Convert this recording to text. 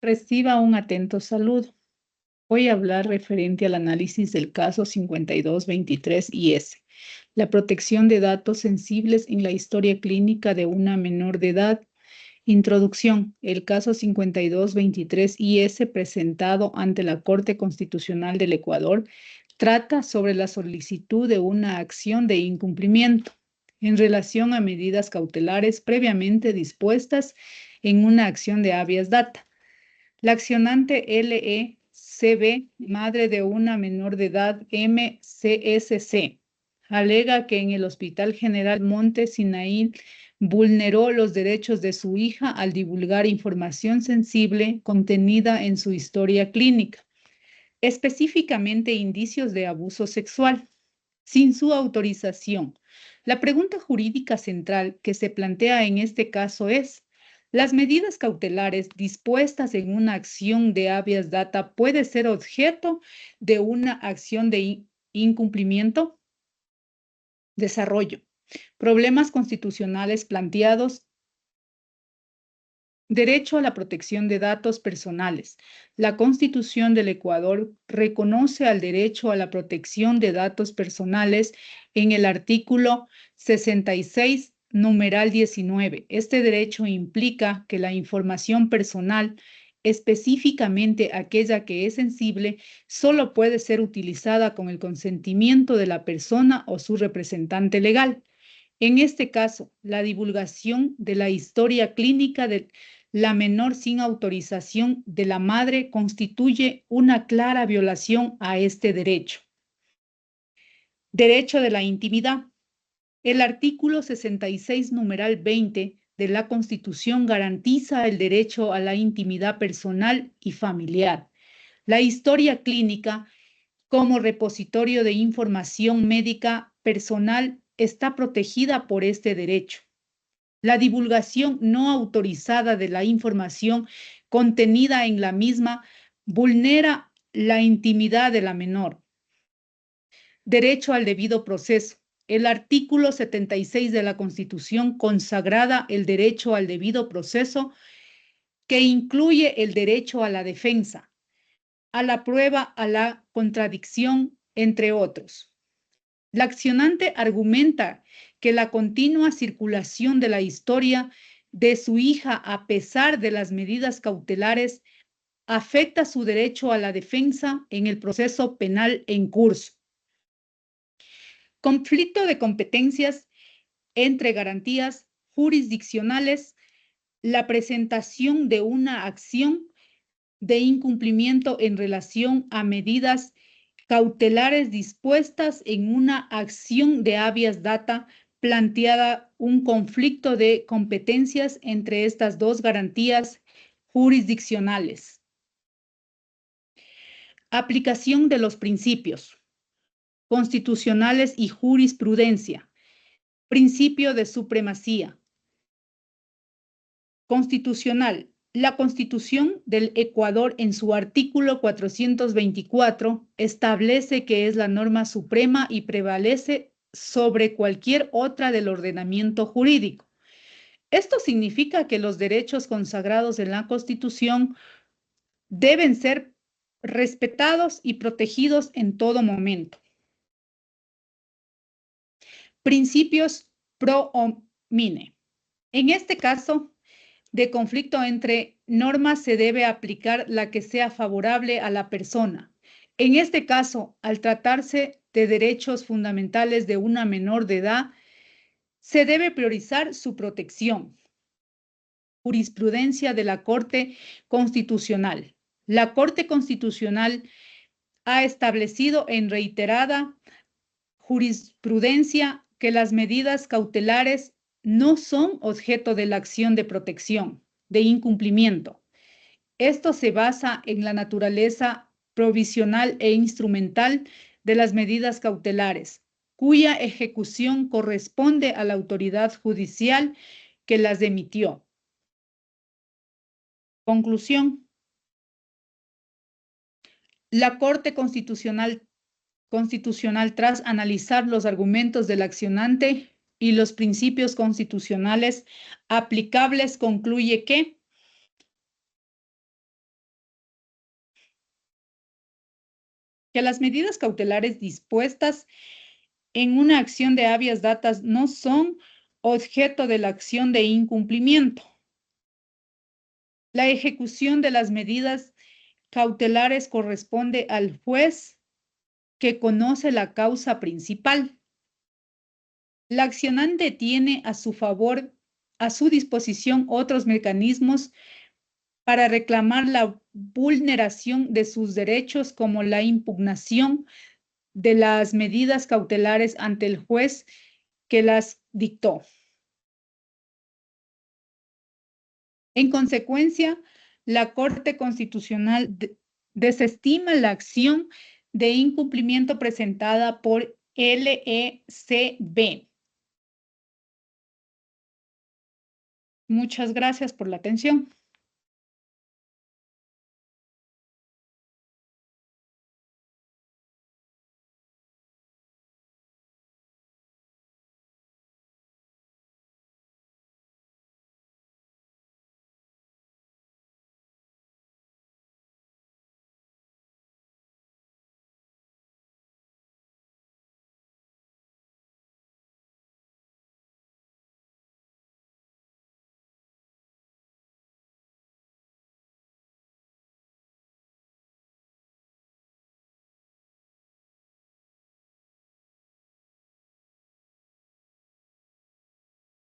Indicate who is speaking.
Speaker 1: Reciba un atento saludo. Voy a hablar referente al análisis del caso 5223-IS, la protección de datos sensibles en la historia clínica de una menor de edad. Introducción. El caso 5223-IS presentado ante la Corte Constitucional del Ecuador trata sobre la solicitud de una acción de incumplimiento en relación a medidas cautelares previamente dispuestas en una acción de habeas data. La accionante LECB, madre de una menor de edad MCSC, alega que en el Hospital General Monte Sinaí vulneró los derechos de su hija al divulgar información sensible contenida en su historia clínica, específicamente indicios de abuso sexual, sin su autorización. La pregunta jurídica central que se plantea en este caso es: ¿las medidas cautelares dispuestas en una acción de habeas data puede ser objeto de una acción de incumplimiento? Desarrollo. Problemas constitucionales planteados. Derecho a la protección de datos personales. La Constitución del Ecuador reconoce al derecho a la protección de datos personales en el artículo 66, numeral 19. Este derecho implica que la información personal, específicamente aquella que es sensible, solo puede ser utilizada con el consentimiento de la persona o su representante legal. En este caso, la divulgación de la historia clínica de la menor sin autorización de la madre constituye una clara violación a este derecho. Derecho de la intimidad. El artículo 66, numeral 20 de la Constitución garantiza el derecho a la intimidad personal y familiar. La historia clínica, como repositorio de información médica personal, está protegida por este derecho. La divulgación no autorizada de la información contenida en la misma vulnera la intimidad de la menor. Derecho al debido proceso. El artículo 76 de la Constitución consagrada el derecho al debido proceso, que incluye el derecho a la defensa, a la prueba, a la contradicción, entre otros. La accionante argumenta que la continua circulación de la historia de su hija, a pesar de las medidas cautelares, afecta su derecho a la defensa en el proceso penal en curso. Conflicto de competencias entre garantías jurisdiccionales. La presentación de una acción de incumplimiento en relación a medidas cautelares dispuestas en una acción de habeas data planteada un conflicto de competencias entre estas dos garantías jurisdiccionales. Aplicación de los principios constitucionales y jurisprudencia. Principio de supremacía constitucional. La Constitución del Ecuador, en su artículo 424, establece que es la norma suprema y prevalece sobre cualquier otra del ordenamiento jurídico. Esto significa que los derechos consagrados en la Constitución deben ser respetados y protegidos en todo momento. Principios pro homine. En este caso de conflicto entre normas se debe aplicar la que sea favorable a la persona. En este caso, al tratarse de derechos fundamentales de una menor de edad, se debe priorizar su protección. Jurisprudencia de la Corte Constitucional. La Corte Constitucional ha establecido en reiterada jurisprudencia que las medidas cautelares no son objeto de la acción de protección, de incumplimiento. Esto se basa en la naturaleza provisional e instrumental de las medidas cautelares, cuya ejecución corresponde a la autoridad judicial que las emitió. Conclusión. La Corte Constitucional, tras analizar los argumentos del accionante y los principios constitucionales aplicables, concluye que que las medidas cautelares dispuestas en una acción de habeas data no son objeto de la acción de incumplimiento. La ejecución de las medidas cautelares corresponde al juez que conoce la causa principal. La accionante tiene a su favor, a su disposición, otros mecanismos para reclamar la vulneración de sus derechos, como la impugnación de las medidas cautelares ante el juez que las dictó. En consecuencia, la Corte Constitucional desestima la acción de incumplimiento presentada por LECB. Muchas gracias por la atención.